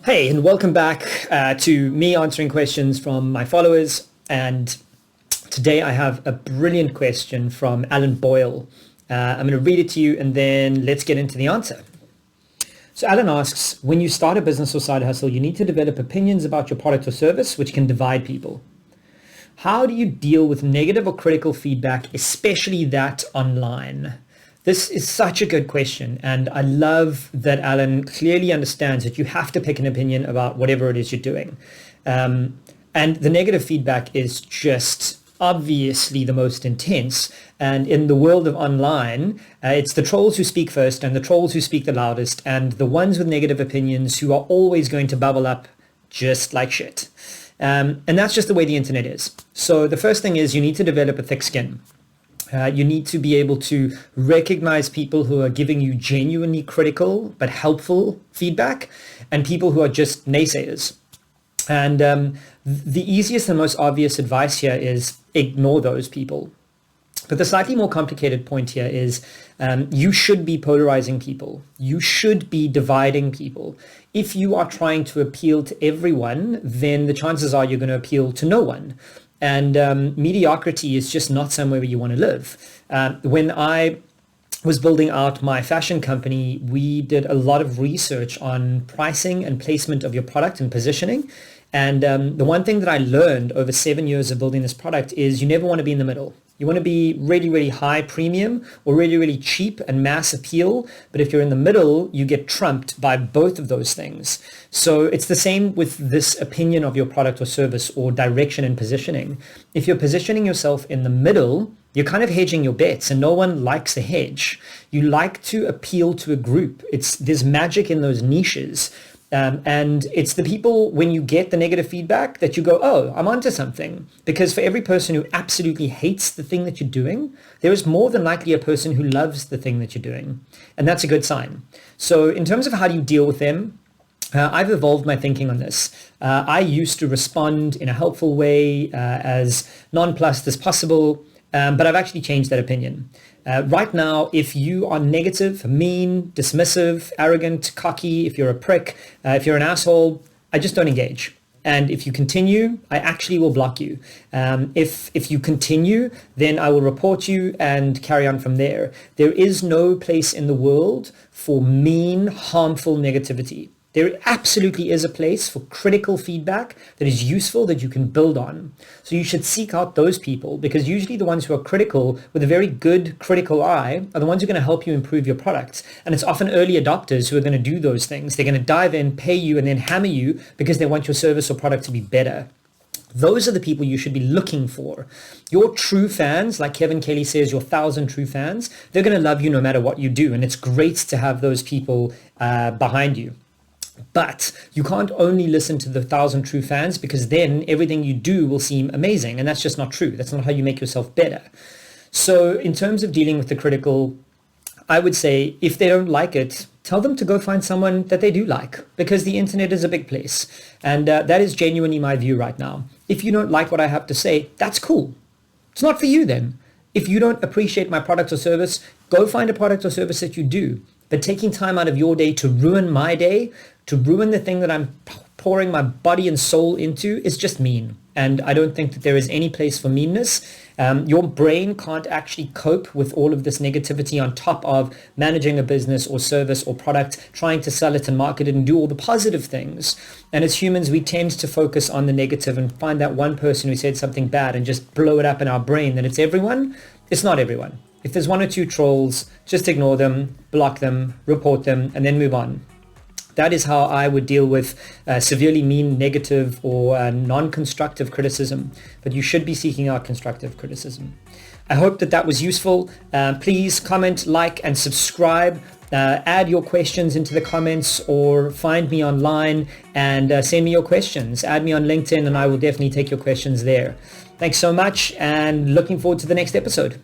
Hey, and welcome back to me answering questions from my followers. And today I have a brilliant question from Alan Boyle. I'm going to read it to you and then let's get into the answer. So Alan asks, when you start a business or side hustle, you need to develop opinions about your product or service, which can divide people. How do you deal with negative or critical feedback, especially that online? This is such a good question, and I love that Alan clearly understands that you have to pick an opinion about whatever it is you're doing. And the negative feedback is just obviously the most intense. And in the world of online, it's the trolls who speak first and the trolls who speak the loudest, and the ones with negative opinions who are always going to bubble up just like shit. And that's just the way the internet is. So the first thing is you need to develop a thick skin. You need to be able to recognize people who are giving you genuinely critical but helpful feedback and people who are just naysayers. And the easiest and most obvious advice here is ignore those people. But the slightly more complicated point here is you should be polarizing people. You should be dividing people. If you are trying to appeal to everyone, then the chances are you're going to appeal to no one. And mediocrity is just not somewhere where you want to live. When I was building out my fashion company, we did a lot of research on pricing and placement of your product and positioning. And the one thing that I learned over 7 years of building this product is you never want to be in the middle. You want to be really, really high premium or really, really cheap and mass appeal. But if you're in the middle, you get trumped by both of those things. So it's the same with this opinion of your product or service or direction and positioning. If you're positioning yourself in the middle, you're kind of hedging your bets, and no one likes a hedge. You like to appeal to a group. There's magic in those niches. And it's the people, when you get the negative feedback, that you go, oh, I'm onto something. Because for every person who absolutely hates the thing that you're doing, there is more than likely a person who loves the thing that you're doing. And that's a good sign. So in terms of how do you deal with them, I've evolved my thinking on this. I used to respond in a helpful way, as nonplussed as possible, but I've actually changed that opinion. Right now, if you are negative, mean, dismissive, arrogant, cocky, if you're a prick, if you're an asshole, I just don't engage. And if you continue, I actually will block you. If you continue, then I will report you and carry on from there. There is no place in the world for mean, harmful negativity. There absolutely is a place for critical feedback that is useful, that you can build on. So you should seek out those people, because usually the ones who are critical with a very good critical eye are the ones who are going to help you improve your products. And it's often early adopters who are going to do those things. They're going to dive in, pay you, and then hammer you because they want your service or product to be better. Those are the people you should be looking for. Your true fans, like Kevin Kelly says, your 1,000 true fans, they're going to love you no matter what you do. And it's great to have those people behind you. But you can't only listen to the 1,000 true fans, because then everything you do will seem amazing. And that's just not true. That's not how you make yourself better. So in terms of dealing with the critical, I would say if they don't like it, tell them to go find someone that they do like, because the internet is a big place. And that is genuinely my view right now. If you don't like what I have to say, that's cool. It's not for you then. If you don't appreciate my product or service, go find a product or service that you do. But taking time out of your day to ruin my day, to ruin the thing that I'm pouring my body and soul into, is just mean. And I don't think that there is any place for meanness. Your brain can't actually cope with all of this negativity on top of managing a business or service or product, trying to sell it and market it and do all the positive things. And as humans, we tend to focus on the negative and find that one person who said something bad and just blow it up in our brain that it's everyone. It's not everyone. If there's one or two trolls, just ignore them, block them, report them, and then move on. That is how I would deal with severely mean, negative, or non-constructive criticism. But you should be seeking out constructive criticism. I hope that that was useful. Please comment, like, and subscribe. Add your questions into the comments, or find me online and send me your questions. Add me on LinkedIn and I will definitely take your questions there. Thanks so much, and looking forward to the next episode.